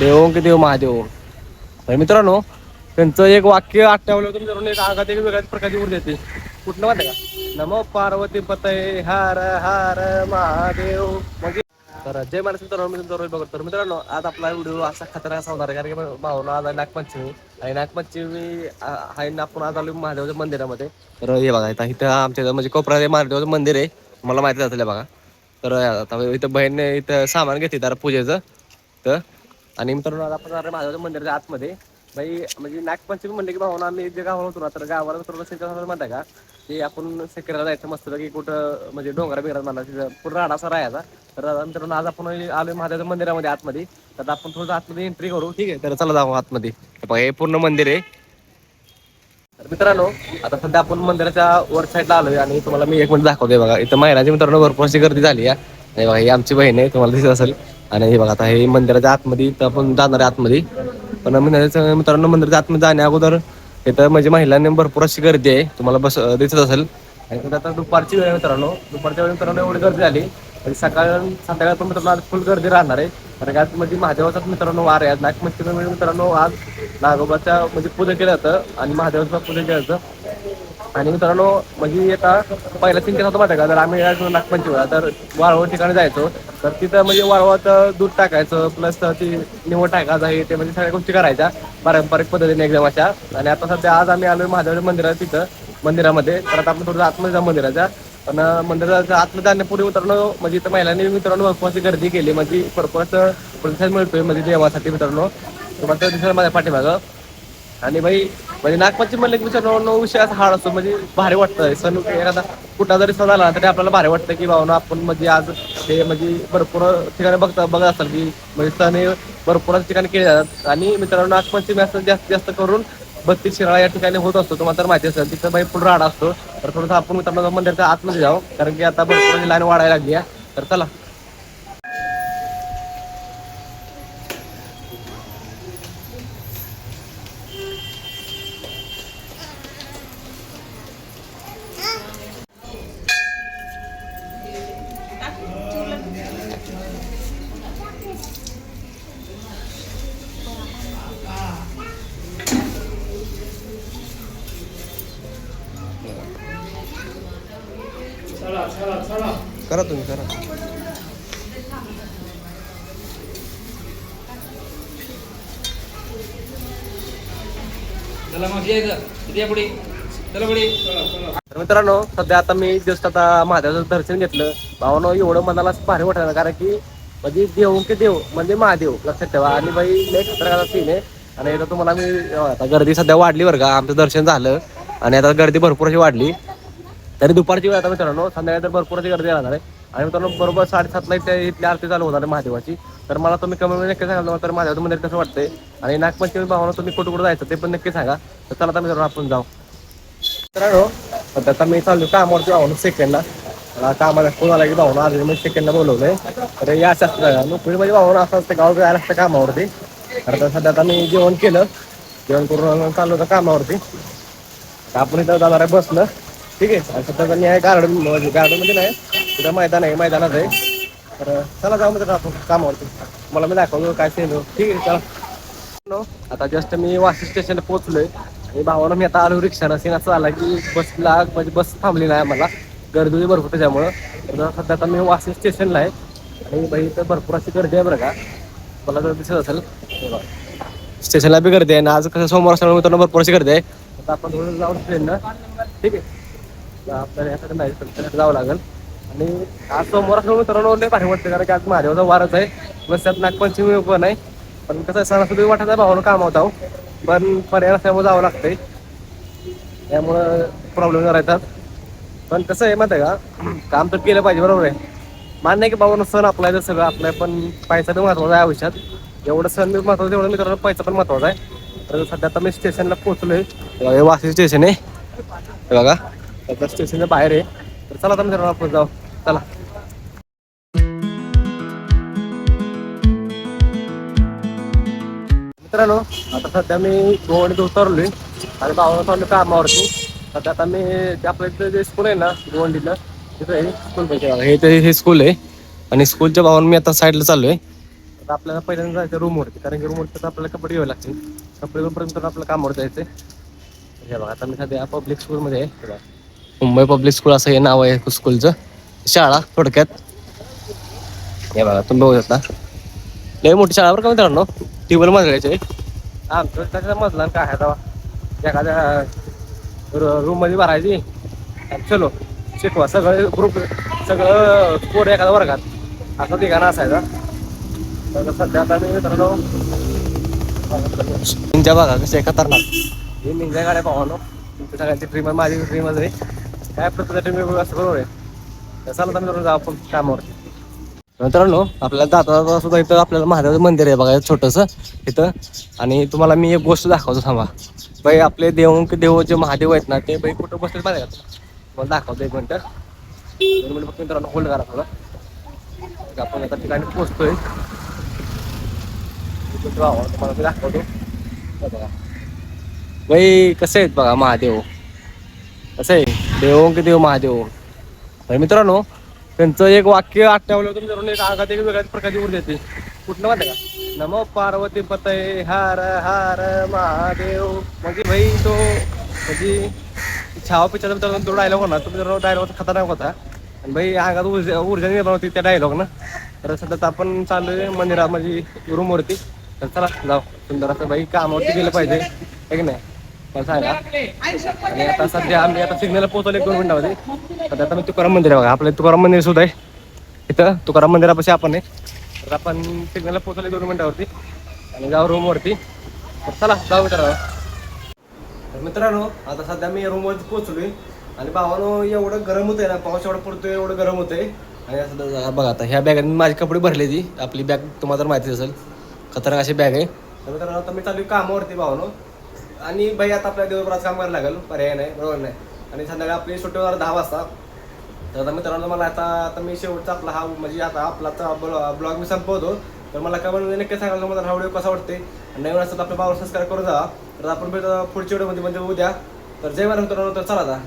देवो की देव महादेव. तर मित्रांनो त्यांचं एक वाक्य आठवलं तुम्ही एक आगात एक वेगळ्याच प्रकारची ऊर्जा येते. कुठलं माहिती का? नमो पार्वती पतये हर हर महादेव. म्हणजे तर जय महाराज मित्रांनो, मी तुमचा रोहित बघतो. तर मित्रांनो आज आपला व्हिडिओ असा खतरा असा होणार आहे कारण की भावना आज आहे नागपंचमी आणि नागपंचमी आहे ना. आपण आज आलो महादेवाच्या मंदिरामध्ये. तर हे बघा इथं आमच्या म्हणजे कोपरा महादेवाचं मंदिर आहे, मला माहिती असेल बघा. तर आता इथं बहीण इथं सामान घेते जरा पूजेचं. तर आणि मित्रांनो आज आपण महादेवाच्या मंदिराच्या आतमध्ये बाई म्हणजे नागपंचमी म्हणले की भावना आम्ही जे गावाला होतो ना, तर गावाला मित्रांनो म्हणता का की आपण सेकंदाला जायचं मस्त की कुठं म्हणजे डोंगरा बिगरात म्हणा तिथं पूर्ण राडा असा राहायचा. तर मित्रांनो आज आपण आलो महादेवाच्या मंदिरामध्ये आतमध्ये. तर आपण थोडं आतमध्ये एंट्री करू, ठीक आहे. तर चला जाऊ आतमध्ये. बघा हे पूर्ण मंदिर आहे. तर मित्रांनो आता सध्या आपण मंदिराच्या वर साईडला आलोय आणि तुम्हाला मी एक मिनिट दाखवतोय. बघा इथं महिलांची मित्रांनो भरपूर अशी गर्दी झाली आहे. आणि बघा ही आमची बहीण आहे, तुम्हाला दिसत असेल. आणि हे बघा आता हे मंदिराच्या आतमध्ये तर आपण जाणार आहे आतमध्ये. पण मित्रांनो मंदिराच्या आतमध्ये जाण्या अगोदर इथं म्हणजे महिलांनी भरपूर अशी गर्दी आहे, तुम्हाला दिसत असेल. आणि आता दुपारची वेळ मित्रांनो, दुपारच्या वेळी मित्रांनो एवढी गर्दी झाली म्हणजे संध्याकाळ पण मित्रांनो आज फुल गर्दी राहणार आहे. कारण आज म्हणजे महादेवाचाच मित्रांनो वार आहे. नागपंचमी मित्रांनो आज नागोबाच्या म्हणजे पूजा केलं जातं आणि महादेवाचं पूजा केलं जातं. आणि मित्रांनो म्हणजे आता पहिला चिंतेत होतं माहिती का, जर आम्ही नागपंचमीला तर वाळवण ठिकाणी जायचो. तर तिथं म्हणजे वाळवात दूध टाकायचं प्लस ती निवड टाकायचं आहे ते म्हणजे सगळ्या गोष्टी करायच्या पारंपरिक पद्धतीने एकदम अशा. आणि आता सध्या आज आम्ही आलोय महादेवाच्या मंदिरात तिथं मंदिरामध्ये. तर आता आपण थोडं आतमध्ये जाऊ मंदिराच्या. पण मंदिराच्या आतमध्ये जाण्यापूर्वी मित्रांनो म्हणजे इथं महिलांनी मित्रांनो भरपूर अशी गर्दी केली म्हणजे भरपूर असं प्रतिसाद मिळतोय म्हणजे देवासाठी मित्रांनो. तुम्हाला दिसेल माझ्या पाठीमागं. आणि बाई म्हणजे नागपंचमी म्हणलं की मित्रांनो विषय असा हाड असतो म्हणजे भारी वाटतं. सण एखादा कुठला जरी सण आला तरी आपल्याला भारी वाटतं की भावना आपण म्हणजे आज ते म्हणजे भरपूर ठिकाणी बघत असाल की म्हणजे सण हे भरपूर ठिकाणी केले जातात. आणि मित्रांनो नागपंचमी असं जास्तीत जास्त करून 32 शिराळा या ठिकाणी होत असतो, तुम्हाला तर माहिती असेल. तिथं बाई फुल राडा असतो. तर थोडंसं आपण मित्रांनो मंदिराच्या आतमध्ये जाऊ कारण की आता भरपूर लाईन वाढायला लागली आहे. तर चला. करा तुम्ही करा. तर मित्रांनो सध्या आता मी जस्ट आता महादेवाचं दर्शन घेतलं. भावानं एवढं मनाला भारी वाटलं कारण की म्हणजे देव की देव म्हणजे महादेव लक्षात ठेवा. आणि बाई लय खतरनाक सीन आहे. आणि आता तुम्हाला मी आता गर्दी सध्या वाढली बरं का, आमचं दर्शन झालं आणि आता गर्दी भरपूर अशी वाढली. तरी दुपारची वेळ आता मित्रांनो संध्याकाळी तर भरपूर अशी गर्दी राहणार आहे. आणि मित्रांनो बरोबर 7:30ला इथली आरती चालू होणार आहे महादेवाची. तर मला तुम्ही कमेंट नक्की सांगा तर महादेवाचं मंदिर कसं वाटतंय. आणि नागपंचमी भावना तुम्ही कुठं जायचं ते पण नक्की सांगा. तर चला आता मित्रांनो आपण जाऊ. मित्रांनो आता मी चाललो कामावरती भावना सेकंडला. कामाला फोन आला की भावना आज मी सेकंडला बोलवलंय. तर या असं नोकरी म्हणजे भावना असं असतं गाव जायला असतं कामावरती. तर सध्या आता मी जेवण केलं, जेवण करून चाललो होतं कामावरती. आपण इथं जाणार आहे बसनं, ठीक आहे. आणि सध्या न्याय गार्डन मध्ये नाही तिथं मैदान आहे, मैदानात आहे. तर चला जाऊ म्हणजे आपण कामावरती. मला मी दाखवतो काय सेल, ठीक आहे चला. आता जस्ट मी वाशी स्टेशनला पोहोचलोय आणि भावानं मी आता आलो रिक्षानं. सीन असं आला की बसला म्हणजे बस थांबली नाही आम्हाला, गर्दी भरपूर त्याच्यामुळं. तर सध्या आता मी वाशी स्टेशनला आहे आणि बाई इथं भरपूर अशी गर्दी आहे बरं का, मला जर दिसत असेल. स्टेशनला बी गर्दी आहे ना, आज कसं सोमवार असल्यामुळे मित्रांनो भरपूर अशी गर्दी आहे. आता आपण थोडं जाऊ ट्रेननं, ठीक आहे. आपल्याला यासाठी नाही जावं लागेल. आणि आज सोमवार असल्यामुळे मित्रांनो लय भारी वाटतं कारण की आज महादेवाचा वारच आहे. प्लस त्यात नागपंचमी पण आहे. पण कसं सणासुदी वाटत आहे भावानं काम होता, पण पर्याय नसल्यामुळे जावं लागतंय. त्यामुळं प्रॉब्लेम राहतात. पण कसं आहे माहिती आहे का, काम तर केलं पाहिजे बरोबर आहे. मान्य आहे की बाबा सण आपला आहे तर सगळं आपलं आहे, पण पैसा बी महत्त्वाचा आहे आयुष्यात. एवढं सण बी महत्त्वाचं तेवढं मित्रांनो पैसा पण महत्त्वाचा आहे. तर सध्या आता मी स्टेशनला पोहोचलोय. हे वाशी स्टेशन आहे हे बघा, आता स्टेशनच्या बाहेर आहे. तर चला आता मित्रांनो आपण जाऊ, चला. मित्रांनो आता सध्या मी गोवंडीत उतरलोय आणि भावाला चाललो कामावरती. सध्या आता मी आपल्या इथं जे स्कूल आहे ना गोवंडीला तिथं हे स्कूल पाहिजे, हे स्कूल आहे. आणि स्कूलच्या भावानं मी आता साईडला चाललोय. तर आपल्याला पहिल्यांदा जायचं रूमवरती, कारण की रूमवरती तर आपल्याला कपडे घ्यावे लागतील. कपडे घेऊपर्यंत आपल्याला कामावर जायचं आहे. हे बघा आता मी सध्या पब्लिक स्कूलमध्ये आहे. हे बघा, मुंबई पब्लिक स्कूल असं हे नाव आहे स्कूलचं, शाळा थोडक्यात. हे बघा तुम्ही बघू शकता, लय मोठी शाळा बरं का मित्रांनो, टेबल मजल्याचे. आमचं त्याचा मजला काय आहे तेव्हा एखाद्या रूम मध्ये भरायची आणि चलो शिकवा सगळं ग्रुप, सगळं पोर एखाद्या वर्गात असं ठिकाण असायचा. तर सध्या आता मी मित्रांनो निंजा बघा कसे खतरनाक, हे निंजा गाड्या पाहतो. तुमच्या सगळ्यांची ड्रीम आहे, माझी ड्रीमच आहे. काय प्रत्येक ड्रीम असं बरोबर आहे. चालू तर मित्रांनो जाऊ आपण कामावरती. मित्रांनो आपल्याला जाता सुद्धा इथं आपल्याला महादेवाचं मंदिर आहे बघा छोटंसं इथं. आणि तुम्हाला मी एक गोष्ट दाखवतो थांबा. बाई आपले देव जे महादेव आहेत ना, ते बाई कुठं बसले माहिती का तुम्हाला दाखवतो. 1 मिनिट 2 मिनिट फक्त मित्रांनो होल्ड करा थोडं. आपण आता ठिकाणी पोहोचतोय, तुम्हाला मी दाखवतो. बघा बाई कसे आहेत बघा महादेव, कसं आहे देव महादेव. तर मित्रांनो त्यांचं एक वाक्य आठवलं होतं मित्रांनो, एक अंगात एक वेगळ्याच प्रकारची ऊर्जा येते. कुठलं माहिती का, नमो पार्वती पतये हर हर महादेव. म्हणजे भाई तो म्हणजे छावा पिक्चर मित्रांनो तो डायलॉग होता, तो मित्रांनो डायलॉग खतरनाक होता. आणि भाई अंगात ऊर्जा निर्माण होती त्या डायलॉग ना. तर सध्या आपण चालू आहे मंदिरात म्हणजे रूमवरती. तर चला जाऊ, सुंदर असं भाई कामावरती गेलं पाहिजे आहे की नाही पण सांगा. आणि आता सध्या आम्ही आता सिग्नलला पोहोचवले 1-2 मिनिटामध्ये. सध्या आता मी तुकाराम मंदिर आहे बघा, आपलं तुकाराम मंदिर सुद्धा आहे इथं. तुकाराम मंदिरापाशी आपण आहे. तर आपण सिग्नलला पोहोचवले 2 मिनिटावरती आणि जाऊ रूमवरती. तर चला जाऊ मित्रांनो. तर मित्रांनो आता सध्या मी रूमवरती पोहोचलोय आणि भावानो एवढं गरम होतंय ना, पाऊस एवढं पडतोय, एवढं गरम होतंय. आणि असं बघा आता ह्या बॅगांनी माझी कपडे भरले. ती आपली बॅग तुम्हाला तर माहितीच असेल, खतरनाक अशी बॅग आहे. तर मित्रांनो आता मी चालू कामावरती भावानो. आणि बाई आता आपल्या दिवसभरात काम करायला लागेल, पर्याय नाही, बरोबर नाही. आणि संध्याकाळी आपली सुट्टी होणार 10 वाजता. तर आता मित्रांनो मला आता मी शेवटचा आपला हा म्हणजे आता आपला ब्लॉग मी संपवतो. तर मला काय म्हणजे नक्की सांगायला मला हा व्हिडिओ कसा वाटते. नवीन असतात आपल्या पावर सबस्क्राईब करू जा. तर आपण पुढच्या व्हिडिओमध्ये म्हणजे उद्या. तर जय महाराज मित्रांनो. तर चला आता.